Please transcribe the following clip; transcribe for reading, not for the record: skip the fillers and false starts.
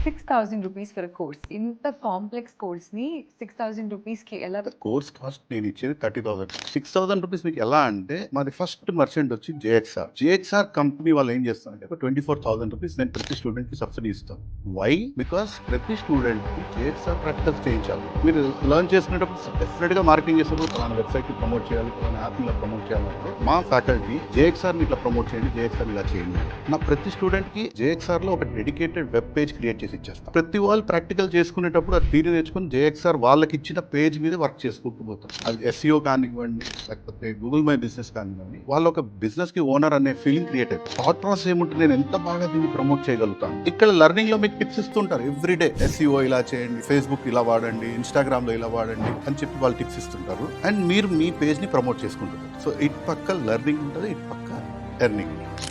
6,000 rupees for a course. ఇంత complex course ని 6,000 rupees కి ఎలా? కోర్స్ కాస్ట్ నేను ఇచ్చేది 30,000. 6,000 రూపీస్ మీకు ఎలా అంటే, మాది ఫస్ట్ మర్చెంట్ వచ్చి జేఎక్స్ఆర్ కంపెనీ వాళ్ళు ఏం చేస్తారంటే 24,000 రూపీస్ నేను ప్రతి స్టూడెంట్ కి సబ్సిడీ ఇస్తాను. వై? బికాస్ ప్రతి స్టూడెంట్ కి జేఎక్స్ఆర్ ప్రాక్టికల్స్ చేయించాలి. మీరు లర్న్ చేసుకునేటప్పుడు డెఫినెట్ గా మార్కెటింగ్ చేసేటప్పుడు మన వెబ్సైట్ ని ప్రమోట్ చేయాలి, మన యాప్ ని ప్రమోట్ చేయాలంటే మా ఫ్యాకల్టీ జేఎక్స్ఆర్ ని ఇట్లా ప్రమోట్ చేయండి, జేఎక్స్ఆర్ ఇలా చేయండి. నా ప్రతి స్టూడెంట్ కి జేఎక్స్ఆర్ లో ఒక డెడికేటెడ్ వెబ్ పేజ్ క్రియేట్ చేసి ఇచ్చేస్తాం. ప్రతి వాళ్ళు ప్రాక్టికల్ చేసుకునేటప్పుడు అది థియరీ నేర్చుకుని జేఎక్స్ఆర్ వాళ్ళకి ఇచ్చిన పేజ్ మీద వర్క్ చేసుకుంటూ పోతారు. అది ఎస్ఈఓ కానివ్వండి, లేకపోతే గూగుల్ మై బిజినెస్ కానివ్వండి, వాళ్ళు ఒక బిజినెస్ కి ఓనర్ అనే ఫీలింగ్ క్రియేట్ అవుతుంది. థాట్ ప్రాసెస్ ఏముంటుంది, నేను ఎంత బాగా దీన్ని ప్రమోట్ చేయగలుగుతాను. ఇక్కడ లెర్నింగ్ లో మీకు టిప్స్ ఇస్తుంటారు ఎవ్రీడే. ఎస్ఈఓ ఇలా చేయండి, ఫేస్బుక్ ఇలా వాడండి, ఇన్స్టాగ్రామ్ లో ఇలా వాడండి అని చెప్పి వాళ్ళు టిప్స్ ఇస్తుంటారు. అండ్ మీరు మీ పేజ్ ని ప్రమోట్ చేసుకుంటారు. సో ఇటు పక్క లెర్నింగ్ ఉంటుంది, ఇటు పక్క ఎర్నింగ్ ఉంటుంది.